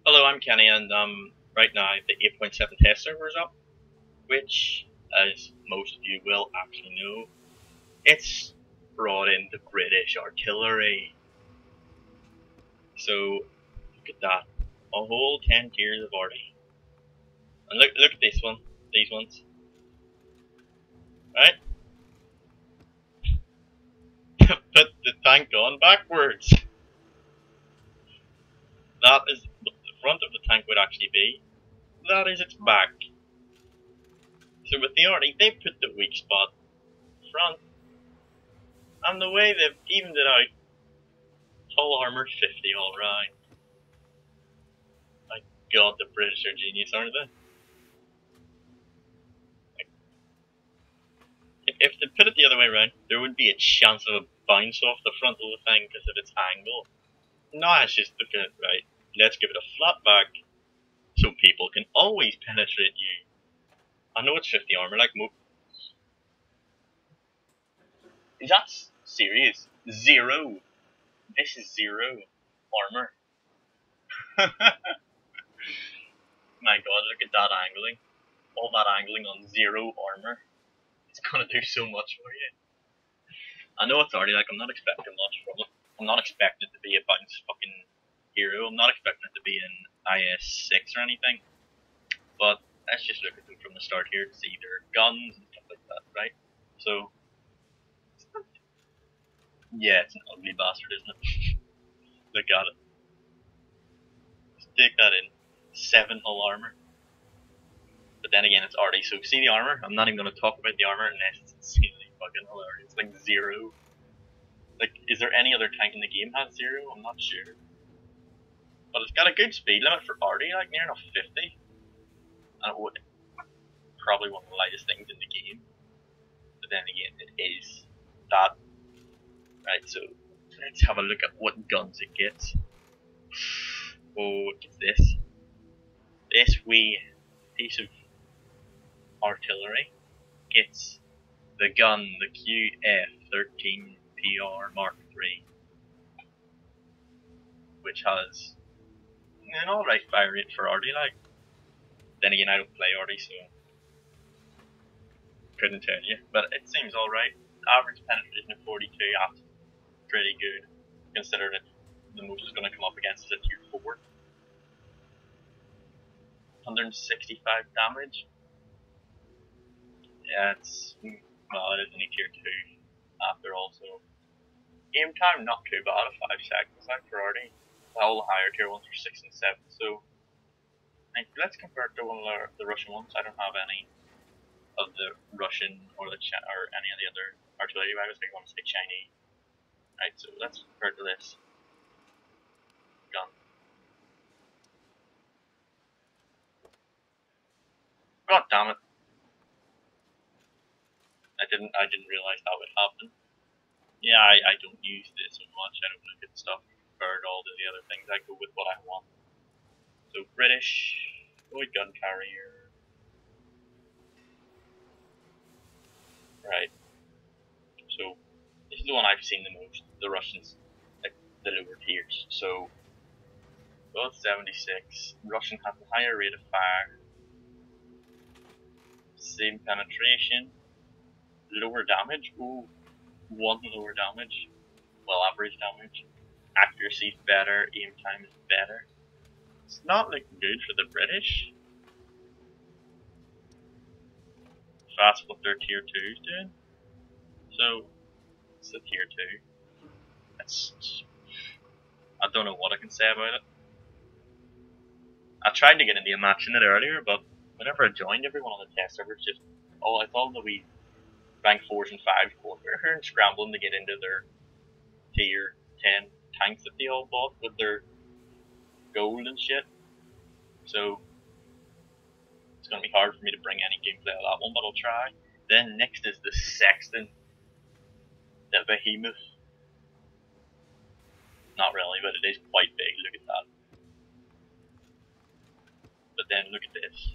Hello, I'm Kenny, and right now the 8.7 test server is up, which, as most of you will actually know, it's brought in the British artillery. So look at that, a whole 10 tiers of arty. And look at this one, these ones, right? Put the tank on backwards. That is what the front of the tank would actually be. That is its back. So with the arty, they put the weak spot front. And the way they've evened it out, full armor 50 all round. My god, the British are genius, aren't they? If they put it the other way around, there would be a chance of a bounce off the front of the thing because of its angle. Now it's just looking at right. Let's give it a flat back so people can always penetrate you. I know it's 50 armor, like that's serious. Zero. This is zero armor. My god, look at that angling. All that angling on zero armor. It's gonna do so much for you. I know it's already like I'm not expecting much from it. I'm not expecting it to be a bounce fucking hero. I'm not expecting it to be an IS-6 or anything. But let's just look at them from the start here to see their guns and stuff like that, right? So, yeah, it's an ugly bastard, isn't it? Look at it. Just take that in. 7 hull armor. But then again, it's arty, so see the armor? I'm not even going to talk about the armor unless it's insanely fucking hilarious. It's like 0. Like, is there any other tank in the game that has 0? I'm not sure. But it's got a good speed limit for arty, like near enough 50. And it would probably one of the lightest things in the game. But then again, it is that. Right, so let's have a look at what guns it gets. Oh, it gets this. This wee piece of artillery gets the gun, the QF-13PR Mark III, which has an alright fire rate for arty, like. Then again, I don't play arty, so couldn't tell you, but it seems alright. Average penetration of 42, that's pretty good, considering that the most is going to come up against is a tier 4. 165 damage. Yeah, well, it is only tier 2 after all, so game time not too bad of 5 seconds like for arty. All the higher tier ones are 6 and 7, so let's compare it to one of the Russian ones. I don't have any of the Russian or any of the other artillery rifles. I want to say Chinese. Right, so let's compare it to this gun. God damn it! I didn't realize that would happen. Yeah, I don't use this so much. I don't look at stuff compared to all the other things. I go with what I want. So British, Lloyd gun carrier. Right. So this is the one I've seen the most. The Russians, like the lower tiers. So both 76. Russian has a higher rate of fire. Same penetration. Lower damage. Ooh, 1 lower damage. Well, average damage. Accuracy is better. Aim time is better. It's not looking good for the British. That's what their tier 2 is doing. So, it's a tier 2. I don't know what I can say about it. I tried to get into a match in it earlier, but whenever I joined, everyone on the test server just, it's all the wee rank 4s and 5s going here and scrambling to get into their tier 10 tanks that they all bought with their gold and shit. So it's going to be hard for me to bring any gameplay of that one, but I'll try. Then next is the Sexton, the Behemoth. Not really, but it is quite big. Look at that. But then look at this.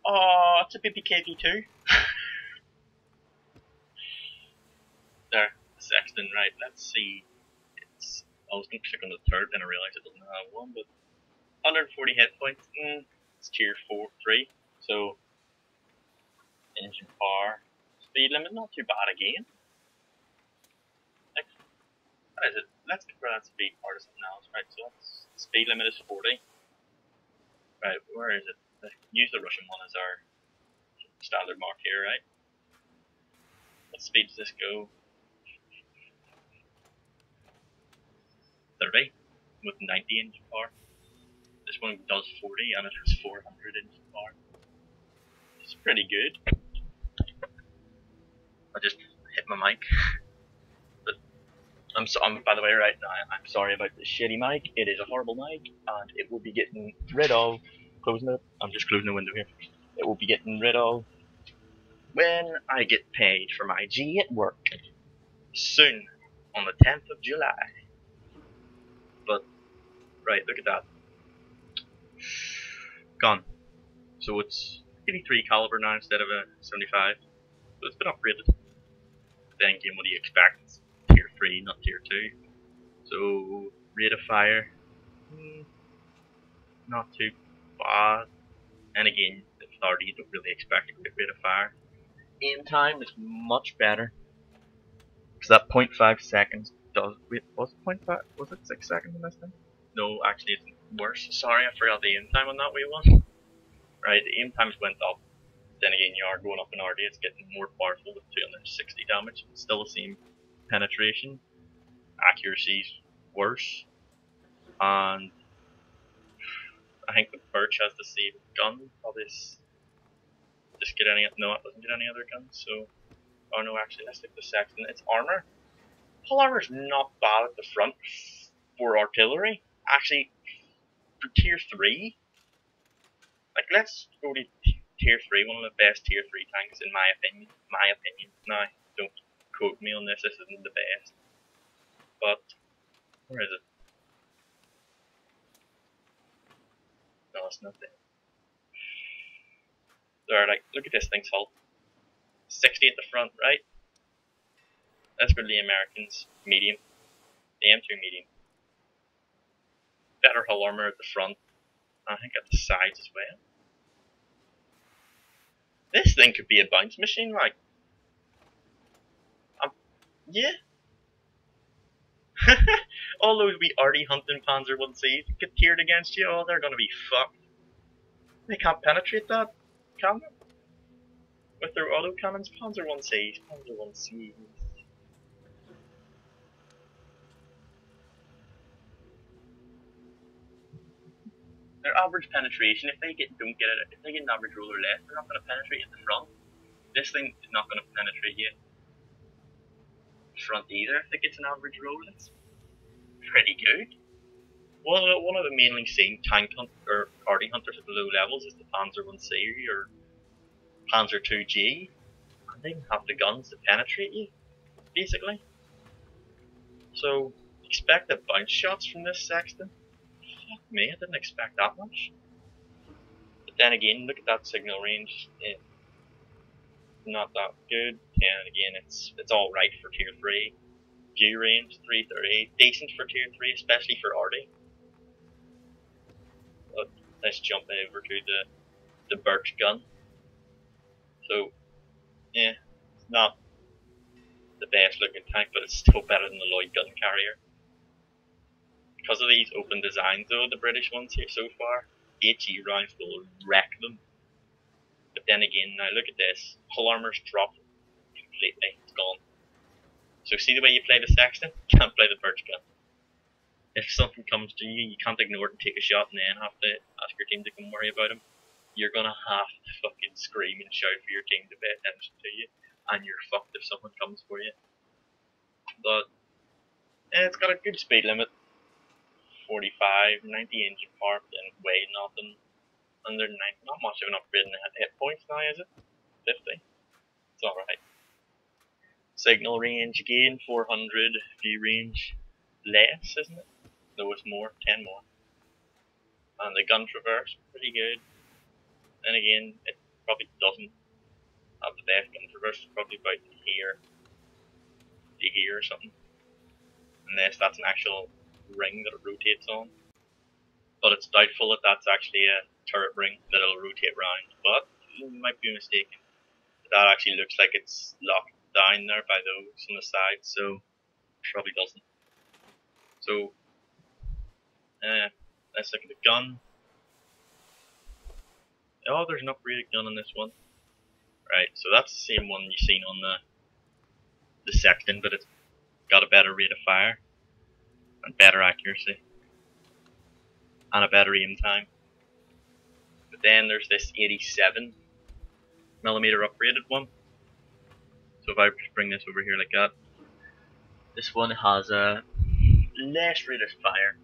Oh, it's a BPKV2. There, the Sexton, right, let's see. It's I was going to click on the third, then I realised it doesn't have one, but 140 hit points, it's tier 3, so engine power, speed limit, not too bad again. Like, what is it? Let's compare that speed part to something else, right? So that's, speed limit is 40. Right, where is it? Use the Russian one as our standard mark here, right? What speed does this go? 30 with 90 engine power. This one does 40 and it has 400 engine power. It's pretty good. I just hit my mic. But I'm by the way, right now, I'm sorry about this shitty mic. It is a horrible mic and it will be getting rid of. Closing it. I'm just closing the window here. It will be getting rid of when I get paid for my G at work. Soon. On the 10th of July. But, right, look at that. Gone. So it's 83 caliber now instead of a 75. So it's been upgraded. But then again, what do you expect? It's tier 3, not tier 2. So, rate of fire. Not too bad. And again, at 30, you don't really expect a great rate of fire. Aim time is much better. Because that 0.5 seconds does. Wait, was it 0.5? Was it 6 seconds in this thing? No, actually, it's worse. Sorry, I forgot the aim time on that wee one. Right, the aim times went up. Then again, you are going up in RD, it's getting more powerful with 260 damage. It's still the same penetration. Accuracy's worse. And I think the Birch has the same gun. Probably just get any. No, it doesn't get any other guns. So, oh no, actually, let's take the Sexton. It's armor. Hull armor's not bad at the front for artillery. Actually, for tier 3, like let's go to tier 3. One of the best tier 3 tanks, in my opinion. Now, don't quote me on this. This isn't the best. But where is it? No, it's not there. There, like, look at this thing's hull. 60 at the front, right? That's for the Americans. Medium. The M2 medium. Better hull armor at the front. I think at the sides as well. This thing could be a bounce machine, like. Yeah. All those wee arty hunting Panzer 1Cs get tiered against you, oh, they're gonna be fucked. They can't penetrate that, can they? With their autocannons, Panzer 1Cs, Panzer 1Cs. Their average penetration, if they don't get it, if they get an average roll or less, they're not going to penetrate at the front. This thing is not going to penetrate you front either if it gets an average roll. It's pretty good. One of the mainly seen tank or party hunters at the low levels is the Panzer 1C or Panzer 2G. And they don't have the guns to penetrate you, basically. So expect the bounce shots from this Sexton. Fuck me, I didn't expect that much. But then again, look at that signal range. It's not that good. And again, it's alright for tier 3. View range 330, decent for tier 3, especially for RD. But let's jump over to the Birch gun. So, yeah, it's not the best looking tank, but it's still better than the Lloyd gun carrier. Because of these open designs though, the British ones here so far, HE rounds will wreck them. But then again, now look at this. Hull armor's dropped completely, it's gone. So see the way you play the Sexton? You can't play the Birch gun. If something comes to you, you can't ignore it and take a shot and then have to ask your team to come worry about him. You're gonna have to fucking scream and shout for your team to pay attention to you. And you're fucked if someone comes for you. But, it's got a good speed limit. 45, 90 engine power, and weigh nothing under 90. Not much of an upgrade in hit points now, is it? 50. It's alright. Signal range again, 400. View range less, isn't it? No, it's more, 10 more. And the gun traverse, pretty good. Then again, it probably doesn't have the best gun traverse. It's probably about here. To here or something. Unless that's an actual ring that it rotates on. But it's doubtful that that's actually a turret ring that it'll rotate round. But you might be mistaken. That actually looks like it's locked down there by those on the side, so probably doesn't. So let's look at the gun. Oh, there's an upgraded gun on this one. Right, so that's the same one you've seen on the Sexton, but it's got a better rate of fire and better accuracy and a better aim time. But then there's this 87mm upgraded one. So if I just bring this over here like that, this one has a less rate of fire,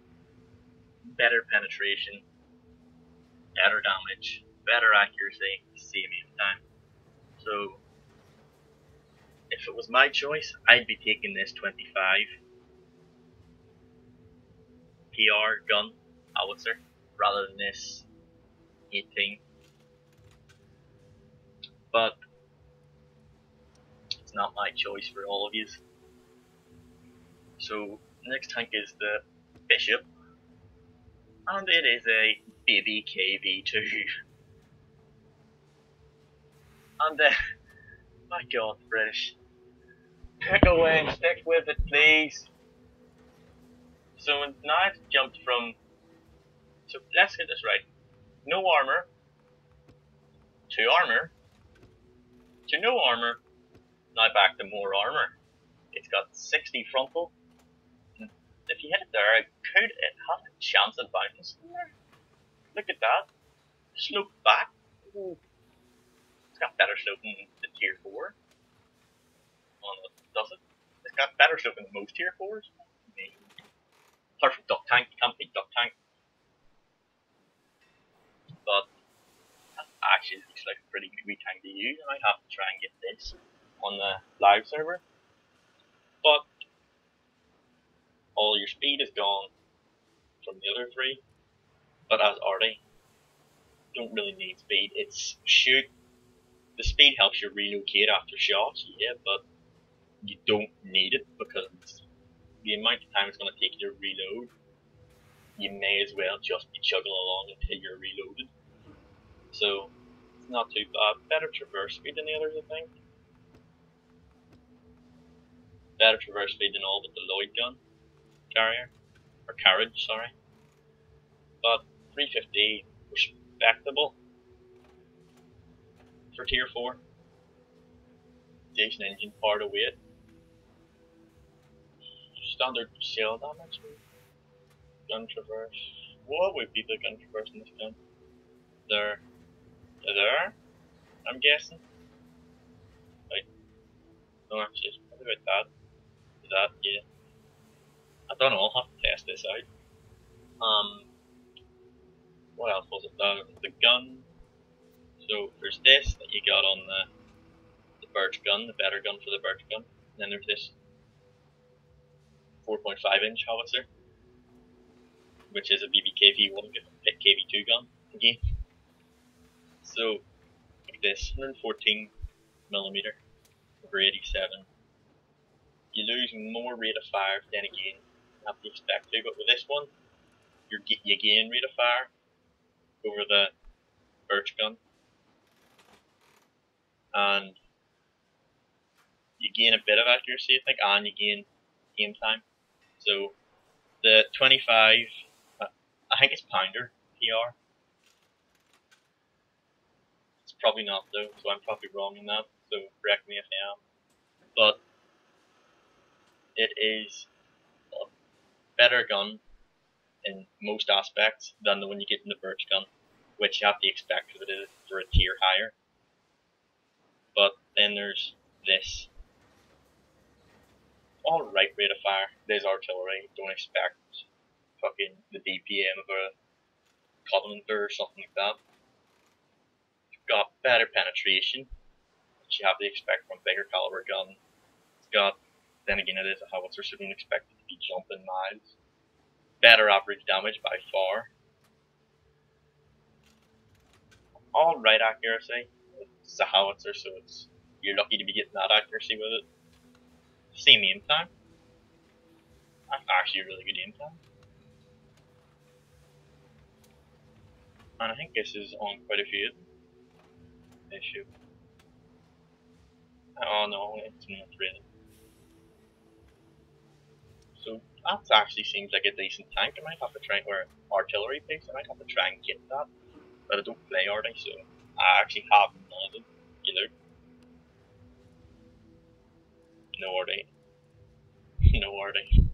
better penetration, better damage, better accuracy, same aim time. So if it was my choice, I'd be taking this 25 PR gun howitzer rather than this 18. But it's not my choice for all of you. So next tank is the Bishop, and it is a baby KV2. And my god, British. Pick away, stick with it, please. So now I've jumped from. So let's get this right. No armor to armor to no armor. Now back to more armor. It's got 60 frontal. If you hit it there, it has a chance of bouncing there. Look at that. Slope back. Ooh. It's got better slope than the tier 4. Oh no, does it? It's got better slope than most tier 4s. Apart from duck tank, you can't beat duck tank. But that actually looks like a pretty good wee tank to use. I might have to try and get this on the live server. But all your speed is gone from the other 3. But as Artie, don't really need speed. It's shoot. The speed helps you relocate after shots, yeah, but you don't need it because the amount of time it's going to take you to reload, you may as well just be chugging along until you're reloaded. So it's not too bad. Better traverse speed than the others, I think. Better traverse speed than all but the Lloyd gun carriage, sorry. But 350 respectable for tier 4. Decent engine power to weight. Standard shell damage. Gun traverse. What would be the gun traverse in this gun? There. I'm guessing. Right. No, actually, it's probably about that. Yeah. I don't know, I'll have to test this out. What else was it? The gun. So there's this that you got on the birch gun, the better gun for the birch gun. And then there's this 4.5-inch howitzer, which is a BBKV1 KV2 gun again. So like this, 114mm over 87. You lose more rate of fire, then again, you have to expect to. But with this one, you gain rate of fire over the birch gun, and you gain a bit of accuracy, I think, and you gain aim time. So the 25, I think it's pounder PR. It's probably not though, so I'm probably wrong in that. So correct me if I am. But it is a better gun in most aspects than the one you get in the birch gun, which you have to expect because it is for a tier higher. But then there's this. Alright rate of fire. There's artillery. Don't expect fucking the DPM of a Covenanter or something like that. It's got better penetration, which you have to expect from bigger caliber gun. It's got, then again, it is a howitzer, so don't expect it to be jumping miles. Better average damage by far. Alright accuracy. It's a howitzer, so you're lucky to be getting that accuracy with it. Same aim time. That's actually a really good aim time. And I think this is on quite a few issue. Oh no, it's not really. So that actually seems like a decent tank. I might have to try, or artillery piece, I might have to try and get that. But I don't play arty, so I actually have none of them, you know. No arty. No arty.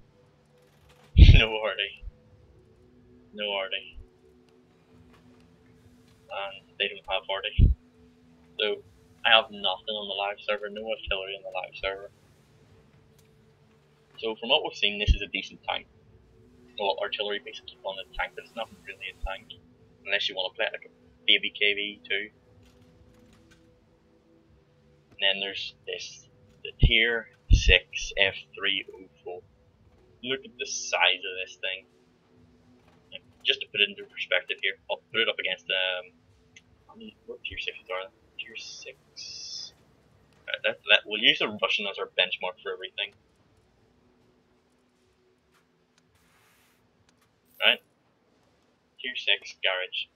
No arty. No arty. And they don't have arty. So I have nothing on the live server, no artillery on the live server. So from what we've seen, this is a decent tank. Well, artillery basically on the tank, but it's not really a tank. Unless you want to play it like a baby KV too. And then there's this, the tier 6 F304. Look at the size of this thing. Just to put it into perspective here, I'll put it up against what tier 6 are? Tier 6. We'll use the Russian as our benchmark for everything. Right? Tier 6 garage.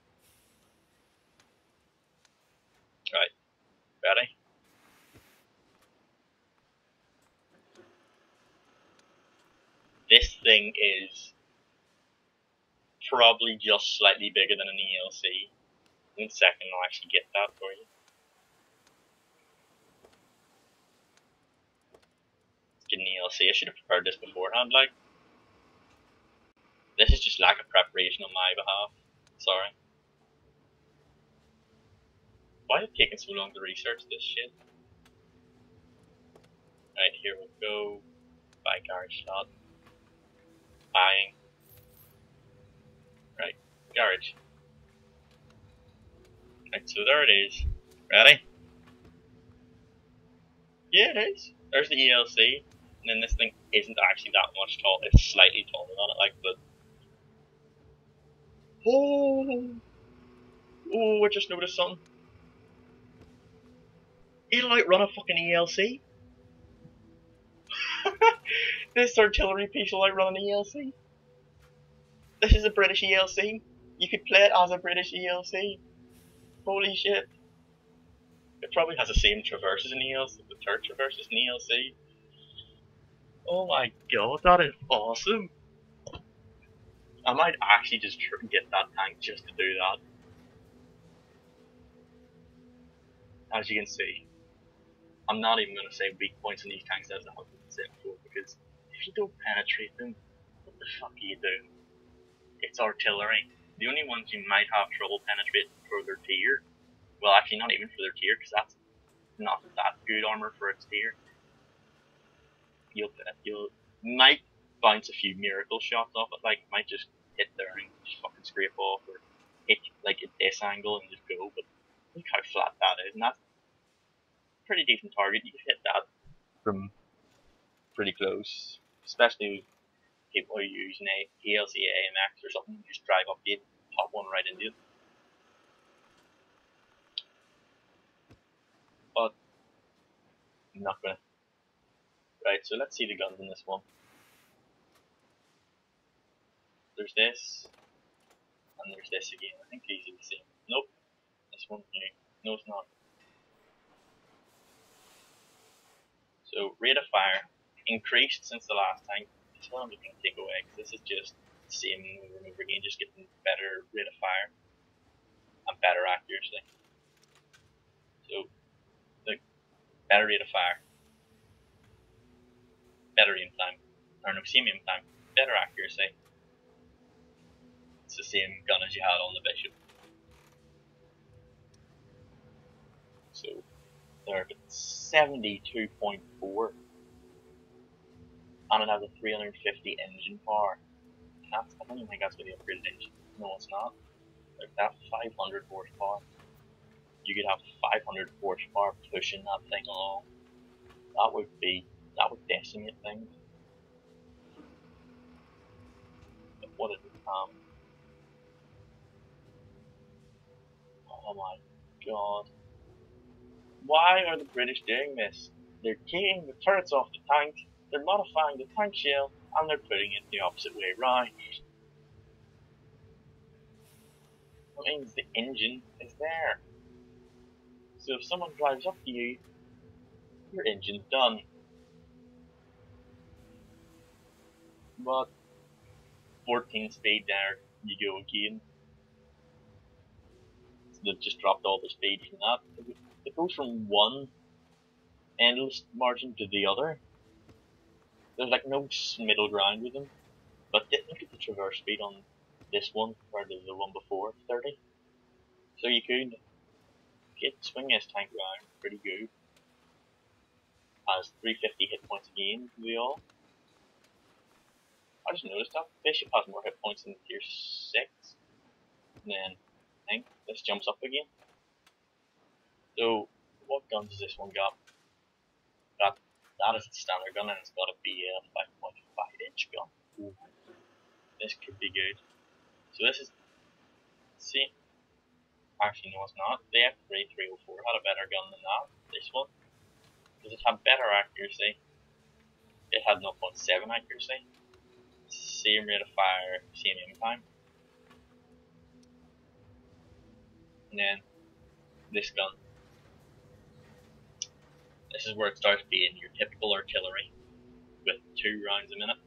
Right. Ready? This thing is probably just slightly bigger than an ELC. 1 second, I'll actually get that for you. Let's get an ELC. I should have prepared this beforehand, like. This is just lack of preparation on my behalf. Sorry. Why is it taking so long to research this shit? Right, here we go. Buy garage slot. Buying. Right, garage. Right, so there it is. Ready? Yeah, it is. There's the ELC. And then this thing isn't actually that much tall. It's slightly taller than it, like, but... Oh, I just noticed something. It'll outrun a fucking ELC. This artillery piece will outrun an ELC. This is a British ELC. You could play it as a British ELC. Holy shit. It probably has the same traverse as an ELC, the third traverse as an ELC. Oh my god, that is awesome. I might actually just get that tank just to do that. As you can see, I'm not even going to say weak points on these tanks as I have said before, because if you don't penetrate them, what the fuck do you do? It's artillery. The only ones you might have trouble penetrating for their tier, well actually not even for their tier, because that's not that good armor for its tier. You might bounce a few miracle shots off it, like might just hit there and just fucking scrape off, or hit like at this angle and just go, but look how flat that is, and that's a pretty decent target. You can hit that from pretty close, especially with people who are using a PLC AMX or something. You just drive up the pop one right into it. But I'm not gonna. Right, so let's see the guns in this one. There's this, and there's this again. I think these are the same. Nope, this one's new. No, it's not. So rate of fire increased since the last time. This one I'm just going to take away because this is just the same over and over again, just getting better rate of fire and better accuracy. So, look, better rate of fire, better aim time, or no, same aim time, better accuracy. It's the same gun as you had on the Bishop. So, they're at 72.4. And it has a 350 engine power. I don't even think that's going to be upgraded engine. No, it's not. Like that 500 horsepower. You could have 500 horsepower pushing that thing along. That would decimate things. But what is it? Oh my god. Why are the British doing this? They're taking the turrets off the tank, they're modifying the tank shell, and they're putting it the opposite way round. That means the engine is there. So if someone drives up to you, your engine's done. But 14 speed there, you go again. So they've just dropped all the speed from that. It goes from one endless margin to the other. There's like no middle ground with them. But look at the traverse speed on this one compared to the one before, 30. So you could swing this tank around pretty good. Has 350 hit points again to the all. I just noticed that Bishop has more hit points in tier 6. And then I think this jumps up again. So what guns has this one got? That is a standard gun, and it's got to be a 5.5-inch gun. Ooh. This could be good. So this is, see, actually no it's not. The F3304 had a better gun than that, this one. Does it have better accuracy? It had 0.7 accuracy. Same rate of fire, same aim time. And then this gun. This is where it starts being your typical artillery with 2 rounds a minute.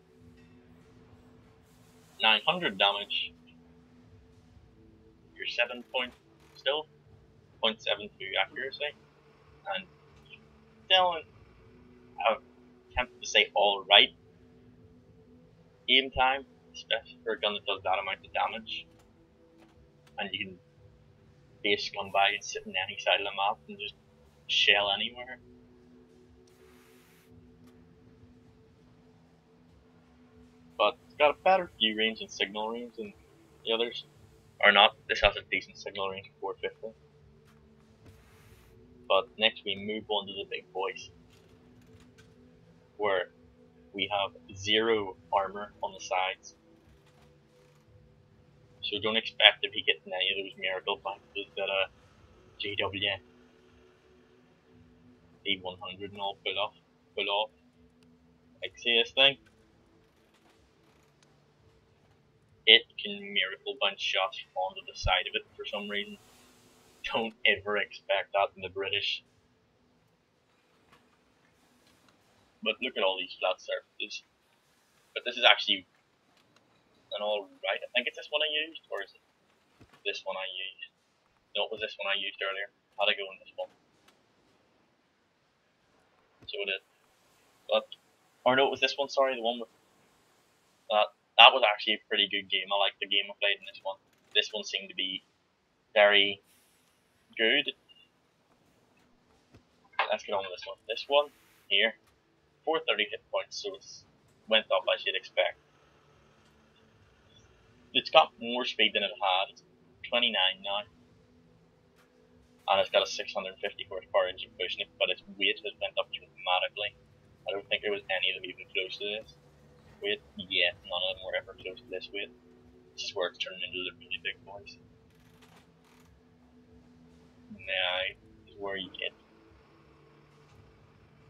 900 damage. Your 7 point still 0.72 accuracy, and still I'm tempted to say alright aim time, especially for a gun that does that amount of damage. And you can be a scumbag and sit on any side of the map and just shell anywhere. But it's got a better view range and signal range than the others. Or not, this has a decent signal range of 450. But next we move on to the big boys, where we have 0 armor on the sides. So don't expect to be getting any of those miracle bounces that GW D100 and all pull off. Like, see this thing? It can miracle bounce shots onto the side of it for some reason. Don't ever expect that in the British. But look at all these flat surfaces. But this is actually an alright. I think it's this one I used, or is it this one I used? No, it was this one I used earlier. How'd I go in this one? So it is. But, or no, it was this one, sorry, the one with that was actually a pretty good game. I liked the game I played in this one. This one seemed to be very good. Let's get on with this one. This one here, 430 hit points, so it's went up as you'd expect. It's got more speed than it had. It's 29 now. And it's got a 650 horsepower engine pushing it, but its weight has went up dramatically. I don't think there was any of them even close to this weight. Yeah, none of them were ever close to this weight. This is where it's turning into the really big boys. Now is where you get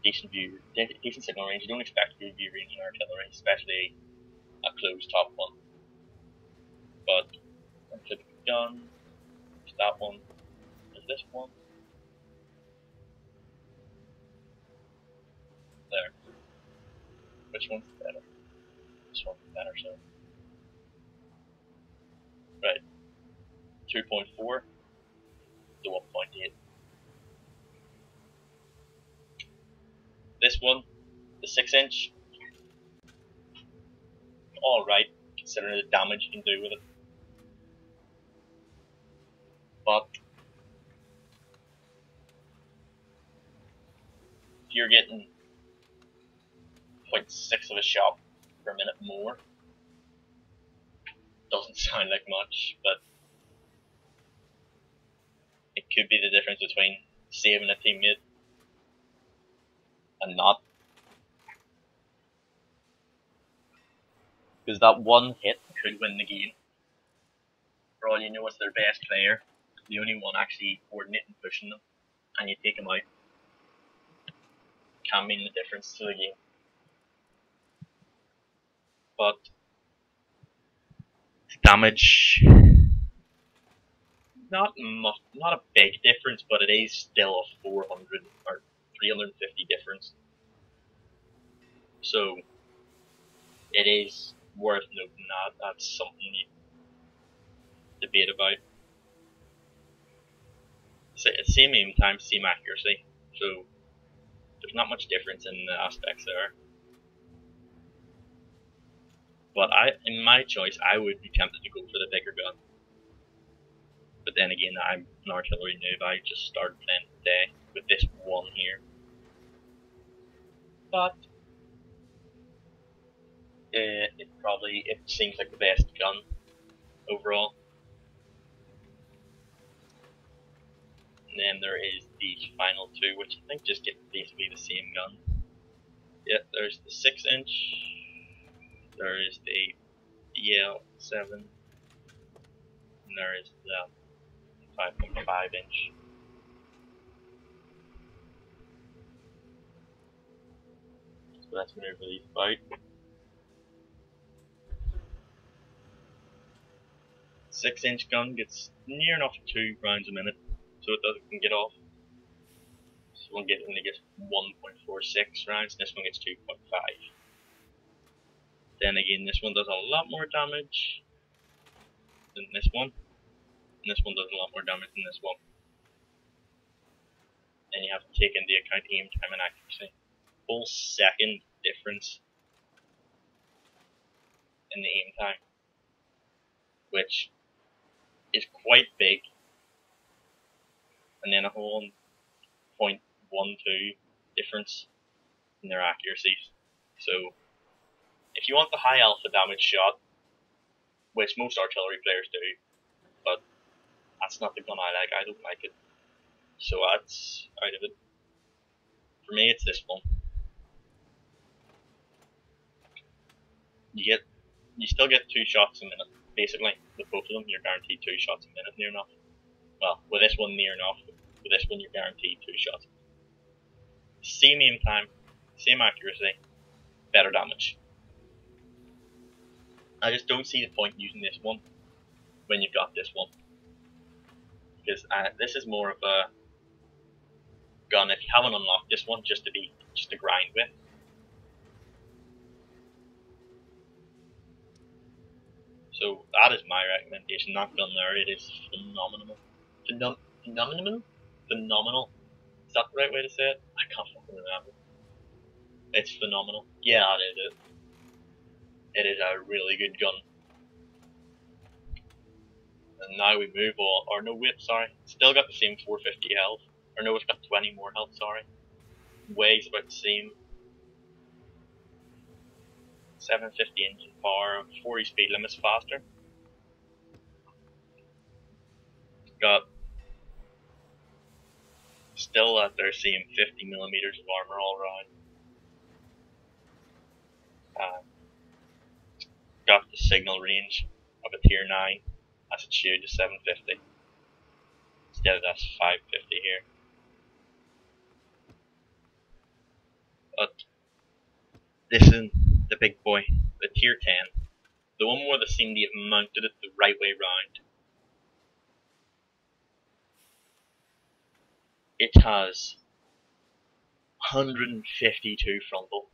decent signal range. You don't expect good view range in artillery, especially a closed top one. But I'm flipping the gun. There's that one. There's this one. There. Which one's better? This one's better, so. Right. 2.4 to 1.8. This one, the 6-inch, alright, considering the damage you can do with it. But if you're getting 0.6 of a shot per minute more, doesn't sound like much, but it could be the difference between saving a teammate and not. Because that one hit could win the game. For all you know, it's their best player, the only one actually coordinating pushing them, and you take him out. Can mean the difference to the game. But damage not much, not a big difference, but it is still a 400 or 350 difference. So it is worth noting that. That's something you debate about. Same aim time, same accuracy. So there's not much difference in the aspects there. But in my choice, I would be tempted to go for the bigger gun. But then again, I'm an artillery noob. I just started playing today with this one here. But it seems like the best gun overall. And then there is the final two, which I think just get basically the same gun. Yeah, there's the 6-inch. There is the EL7. And there is the 5.5-inch. So let's move these about. 6-inch gun gets near enough 2 rounds a minute, so it doesn't get off. This one only gets 1.46 rounds, and this one gets 2.5. Then again, this one does a lot more damage than this one, and this one does a lot more damage than this one. And you have to take into account aim time and accuracy. Full second difference in the aim time, which is quite big, and then a whole 0.12 difference in their accuracies. So if you want the high alpha damage shot, which most artillery players do, but that's not the gun I like. I don't like it, so that's out of it. For me, it's this one. You still get 2 shots a minute, basically. With both of them, you're guaranteed 2 shots a minute, near enough. Well, with this one, near enough. With this one, you're guaranteed 2 shots. Same aim time, same accuracy, better damage. I just don't see the point using this one when you've got this one, because this is more of a gun if you haven't unlocked this one, just to grind with. So that is my recommendation. That gun there, it is phenomenal. Phenomenal. Is that the right way to say it? I can't fucking remember. It's phenomenal. Yeah, that is it. It is a really good gun. And now we move on. Or no, wait, sorry. Still got the same 450 health. Or no, it's got 20 more health, sorry. Weighs about the same. 750 engine power, 40 speed limits faster. Got still at their same 50 millimeters of armor all around. Got the signal range of a tier 9 as it should to 750 instead of that 550 here. But this is the big boy, the tier 10, the one where they seem to have mounted it the right way round. It has 152 frontal.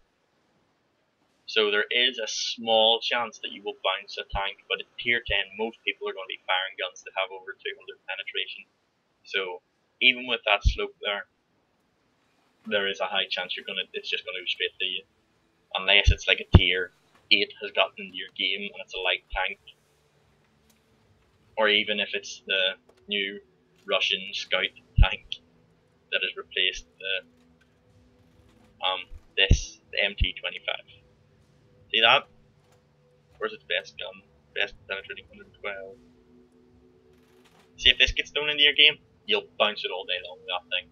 So there is a small chance that you will bounce a tank, but at tier 10 most people are going to be firing guns that have over 200 penetration. So even with that slope there is a high chance it's just going to go straight to you. Unless it's like a tier 8 has gotten into your game and it's a light tank. Or even if it's the new Russian scout tank that has replaced the MT-25. See that? Where's its best gun? Best penetrating 112. See, if this gets thrown into your game, you'll bounce it all day long with that thing.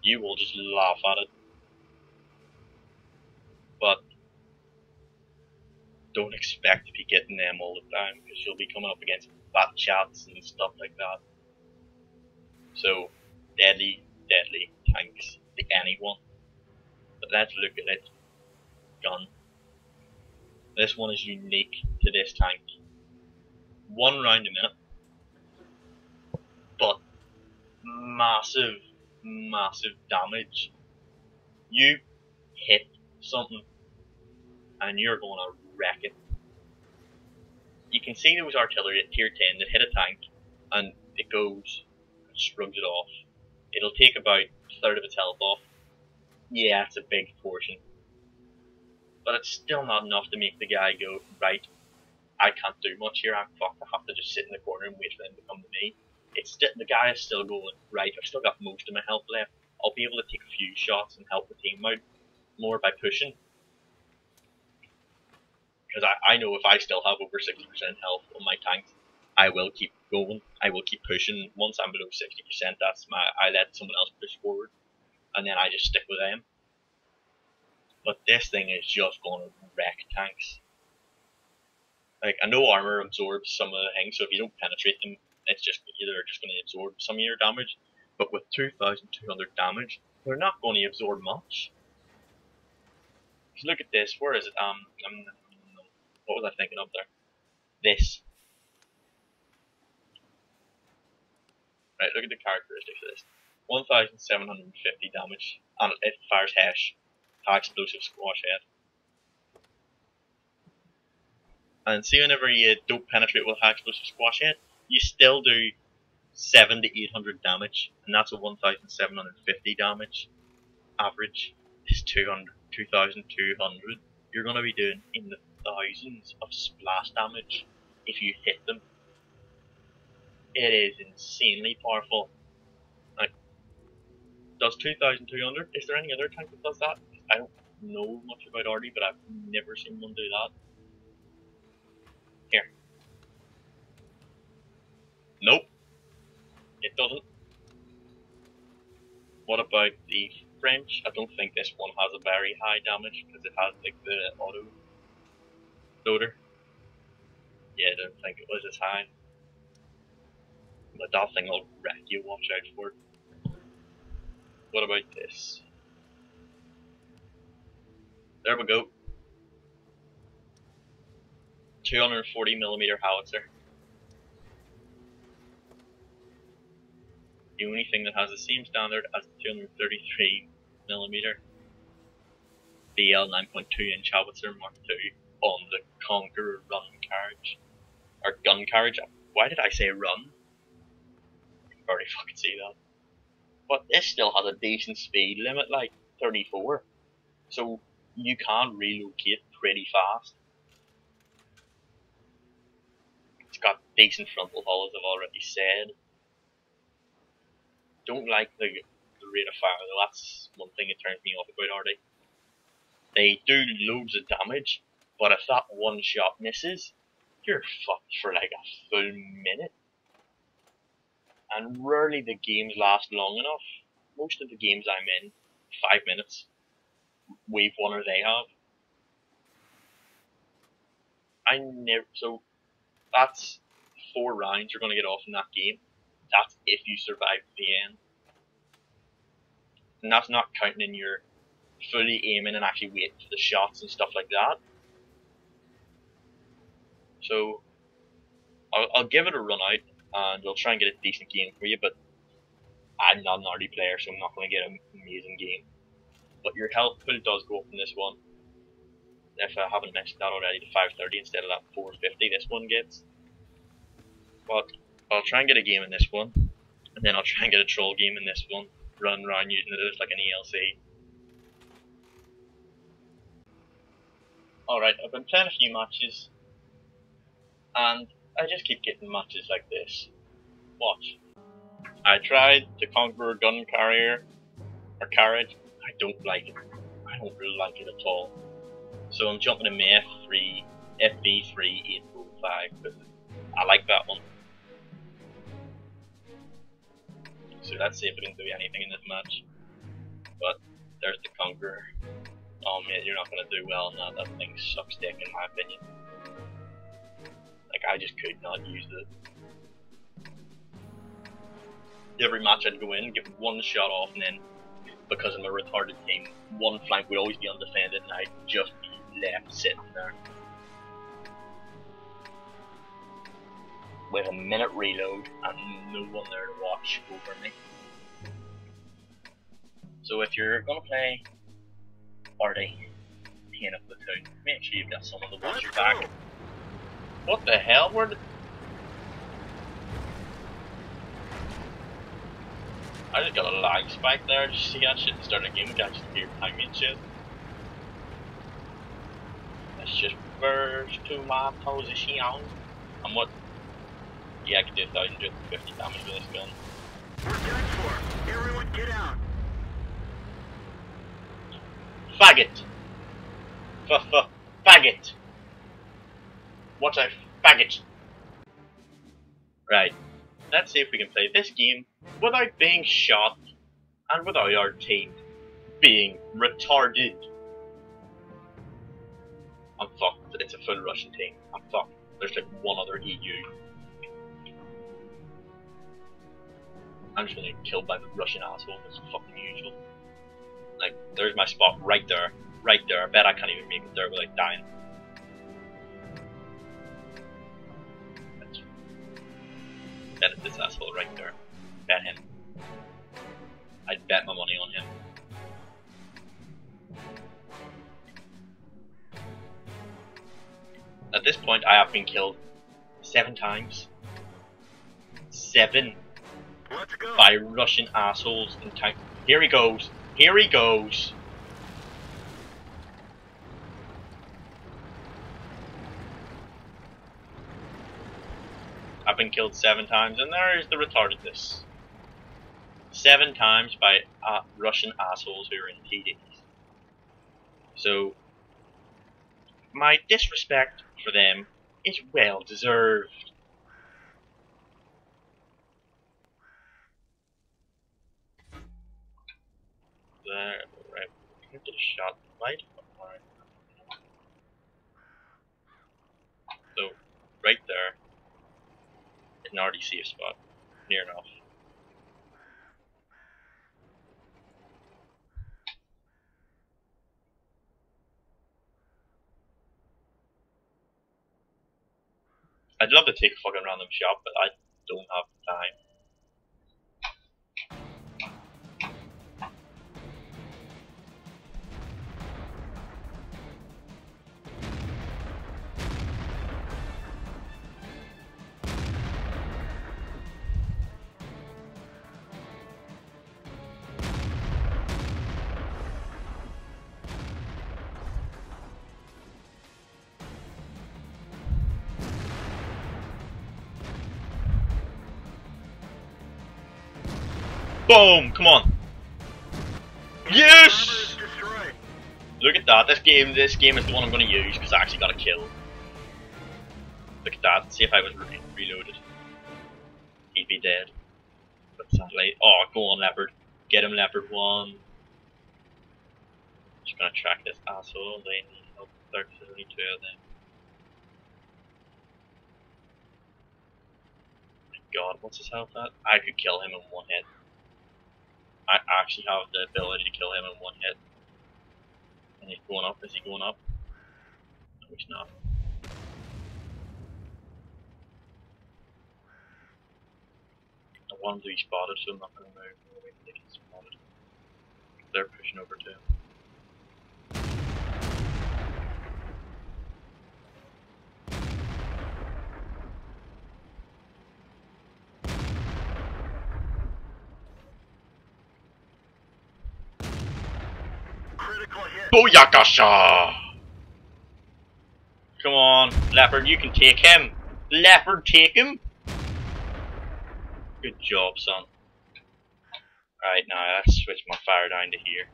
You will just laugh at it. But don't expect to be getting them all the time, because you'll be coming up against bat chats and stuff like that. So, deadly tanks to anyone. But let's look at it. Gun. This one is unique to this tank. 1 round a minute. massive, massive damage. You hit something and you're gonna wreck it. You can see those artillery at tier 10 that hit a tank and it goes and shrugs it off. It'll take about a third of its health off. Yeah, it's a big portion. But it's still not enough to make the guy go, right, I can't do much here, I'm fucked, I have to just sit in the corner and wait for them to come to me. The guy is still going, right, I've still got most of my health left, I'll be able to take a few shots and help the team out more by pushing. Because I know if I still have over 60% health on my tanks, I will keep going, I will keep pushing. Once I'm below 60%, I let someone else push forward, and then I just stick with them. But this thing is just going to wreck tanks. Like, I know armor absorbs some of the things, so if you don't penetrate them, they're just going to absorb some of your damage. But with 2,200 damage, they're not going to absorb much. Look at this. Where is it? What was I thinking of there? This. Right, look at the characteristics of this. 1,750 damage, and it fires Hesh, high explosive squash head. And see, whenever you don't penetrate with high explosive squash head, you still do 700 to 800 damage, and that's a 1,750 damage average. Is 2,200. You're going to be doing in the thousands of splash damage if you hit them. It is insanely powerful. Like, does 2,200? Is there any other tank that does that? I don't know much about Artie, but I've never seen one do that. Here. Nope. It doesn't. What about the French? I don't think this one has a very high damage because it has like the auto loader. Yeah, I don't think it was as high. But that thing will wreck you, watch out for it. What about this? There we go. 240mm howitzer. The only thing that has the same standard as the 233mm BL 9.2-inch howitzer Mark II on the Conqueror run carriage. Or gun carriage. Why did I say run? You can already fucking see that. But this still has a decent speed limit, like 34. So you can relocate pretty fast. It's got decent frontal hull, as I've already said. Don't like the rate of fire though, that's one thing that turns me off about Artie. They do loads of damage, but if that one shot misses, you're fucked for like a full minute. And rarely the games last long enough. Most of the games I'm in, 5 minutes. We've won or they have. So that's 4 rounds you're going to get off in that game. That's if you survive to the end. And that's not counting in your fully aiming and actually waiting for the shots and stuff like that. So I'll give it a run out and I'll try and get a decent game for you, but I'm not an Artie player, so I'm not going to get an amazing game. But your health pool does go up in this one. If I haven't mentioned that already, to 530 instead of that 450 this one gets. But I'll try and get a game in this one, and then I'll try and get a troll game in this one, run around using it as like an ELC. Alright, I've been playing a few matches, and I just keep getting matches like this. Watch. I tried the Conqueror gun carrier, or carriage. I don't like it. I don't really like it at all. So I'm jumping in my FV3 805, because I like that one. So let's see if we can do anything in this match. But there's the Conqueror. Oh man, you're not gonna do well on that. That thing sucks dick in my opinion. Like, I just could not use it. Every match I'd go in, give one shot off, and then because I'm a retarded team, one flank would always be undefended, and I'd just be left sitting there with a minute reload and no one there to watch over me. So if you're gonna play party in a platoon, make sure you've got someone to watch your back. What the hell? Where did... I just got a lag spike there. Did you see that shit? Start a game, we can actually hear timing and shit. Let's just burst to my position. And what? Yeah, I can do 1,250 damage with this gun. We're done for. Everyone get out. Faggot! Faggot! What a faggot! Right. Let's see if we can play this game without being shot and without our team being retarded. I'm fucked. It's a full Russian team. I'm fucked. There's like one other EU. I'm just gonna get killed by the Russian asshole. It's fucking usual. Like, there's my spot right there. Right there. I bet I can't even make it there without dying. Bet it's this asshole right there. Bet him. I'd bet my money on him. At this point, I have been killed 7 times. 7 Let's go. by Russian assholes in tank. Here he goes. Here he goes. I've been killed 7 times, and there is the retardedness. 7 times by Russian assholes who are in TDs. So, my disrespect for them is well deserved. There, right. I did a shot light. Alright. So, right there is an already safe spot. Near enough. I'd love to take a fucking random shot, but I don't have the time. Boom! Come on! Yes! Look at that. This game is the one I'm going to use because I actually got a kill. Look at that. See if I was reloaded. He'd be dead. But sadly, oh, go on, Leopard. Get him, Leopard 1. Just gonna track this asshole. They need help. There's only 2 of them. My god, what's his health at? I could kill him in 1 hit. I actually have the ability to kill him in 1 hit. And he's going up. Is he going up? No, he's not. I want him to be spotted, so I'm not going to move. I'm going to wait till they get spotted. They're pushing over too. Booyakasha! Come on, Leopard, you can take him. Leopard, take him. Good job, son. Alright, now let's switch my fire down to here.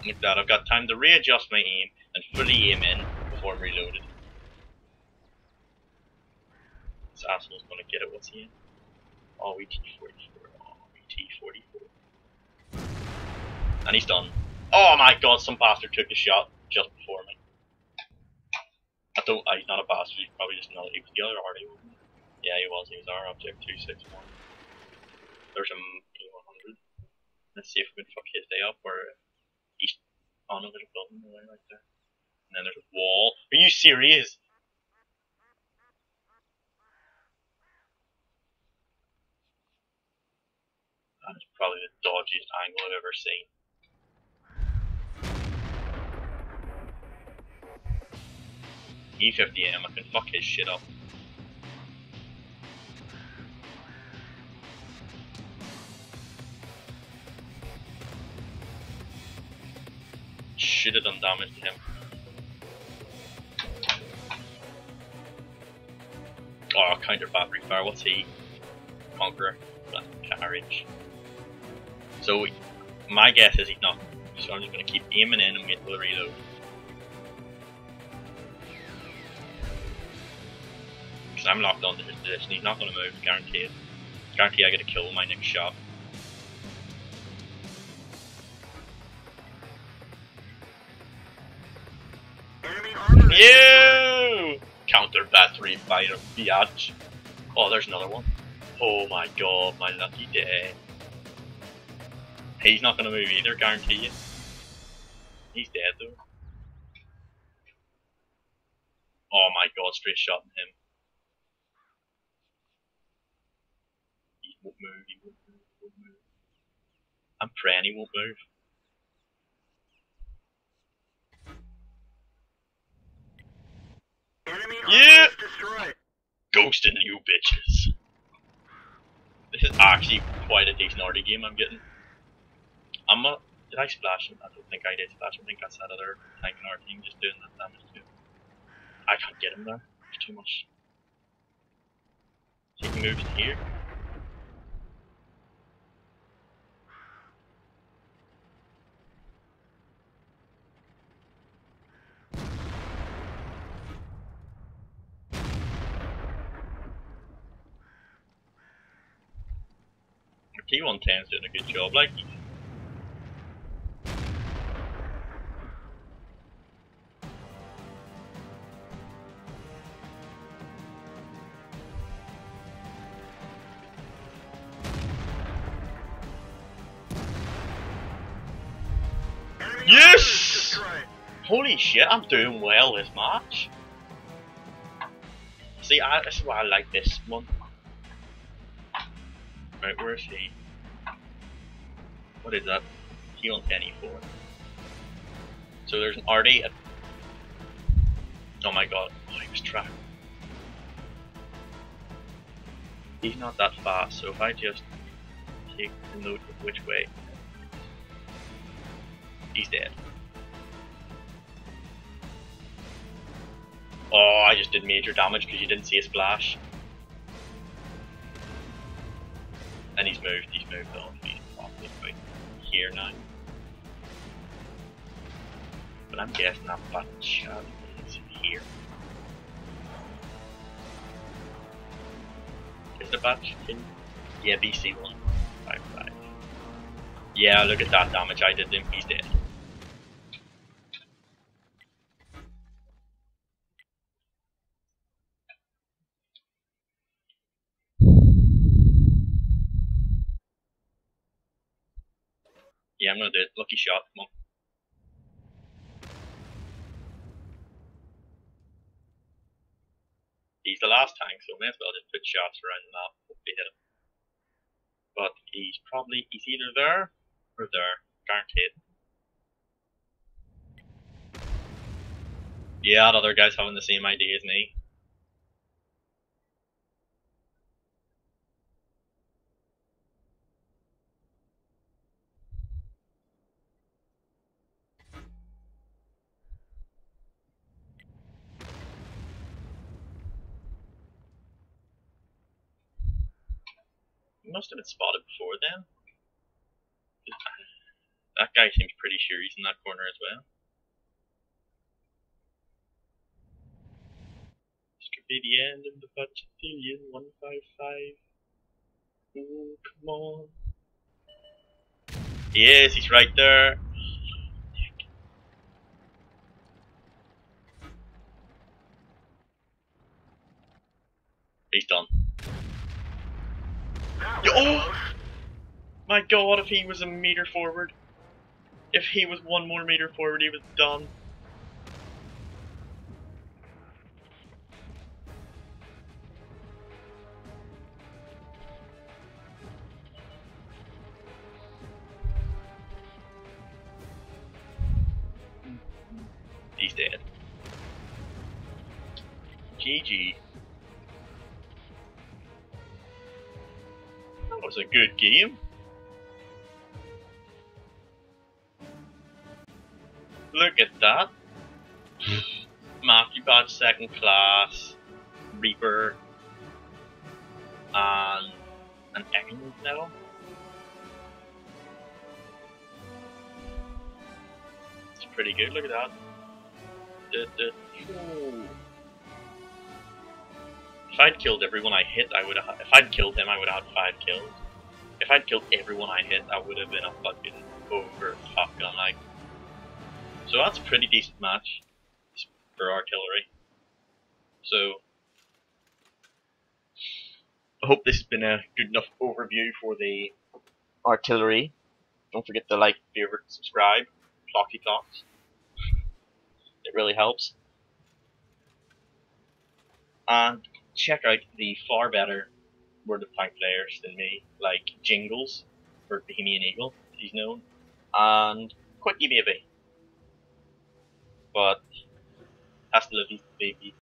Like that, I've got time to readjust my aim and fully aim in before I'm reloaded. This asshole's gonna get it, what's he in? Oh, ET44. Oh, ET44. And he's done. Oh my god, some bastard took the shot just before me. He's not a bastard, he's probably just another, he was the other RD. Yeah, he was our object 261. There's a E100. Let's see if we can fuck his day up, or he's, oh no, there's a building right there. And then there's a wall. Are you serious? That is probably the dodgiest angle I've ever seen. E50M, I can fuck his shit up. Should have done damage to him. Oh, counter battery fire. What's he? Conqueror. Carriage. So, my guess is he's not. So I'm just going to keep aiming in and wait till the reload. Because I'm locked onto his position. He's not going to move, guaranteed. Guarantee I get a kill with my next shot. You! Counter battery fire, biatch. Oh, there's another one. Oh my god, my lucky day. He's not gonna move either, guarantee you. He's dead though. Oh my god, straight shot at him. He won't move, he won't move, he won't move. I'm praying he won't move. Yeah! Ghosting you bitches. This is actually quite a decent RD game I'm getting. Did I splash him? I don't think I did splash him. I think that's that other tank in our team just doing that damage to him. I can't get him there. There's too much. So he moves here. T110's doing a good job, like. Yes! Holy shit, I'm doing well this match. See, this is why I like this one. Right, where is he? What is that? T110 E4. So there's an RD at... Oh my god, oh, he was trapped. He's not that fast, so if I just take the note of which way, he's dead. Oh, I just did major damage because you didn't see a splash. And he's moved on. He's probably about here now. But I'm guessing that button shot is here. Is the batch in? Yeah, BC 155. Yeah, look at that damage I did to him. He's dead. Yeah, I'm gonna do it. Lucky shot, come on. He's the last tank, so may as well just put shots around the map. Hopefully hit him. But he's either there or there. Guaranteed. Yeah, that other guy's having the same idea as me. He must have been spotted before then. That guy seems pretty sure he's in that corner as well. This could be the end of the battalion 155. Oh, come on. He is, he's right there. He's done. Oh! My god, if he was a meter forward. If he was one more meter forward, he was done. dead. GG. That was a good game. Look at that. Matthew Badge second class, Reaper, and an Emerald medal. It's pretty good, look at that. If I'd killed everyone I hit, if I'd killed him, I would have had 5 kills. If I'd killed everyone I hit, that would have been a fucking over top gun, like. So that's a pretty decent match for artillery. So I hope this has been a good enough overview for the artillery. Don't forget to like, favorite, subscribe, ploxy plox. It really helps. And check out the far better World of Tanks players than me, like Jingles, for Bohemian Eagle, he's known, and Quickie maybe. But hasta la vista, baby.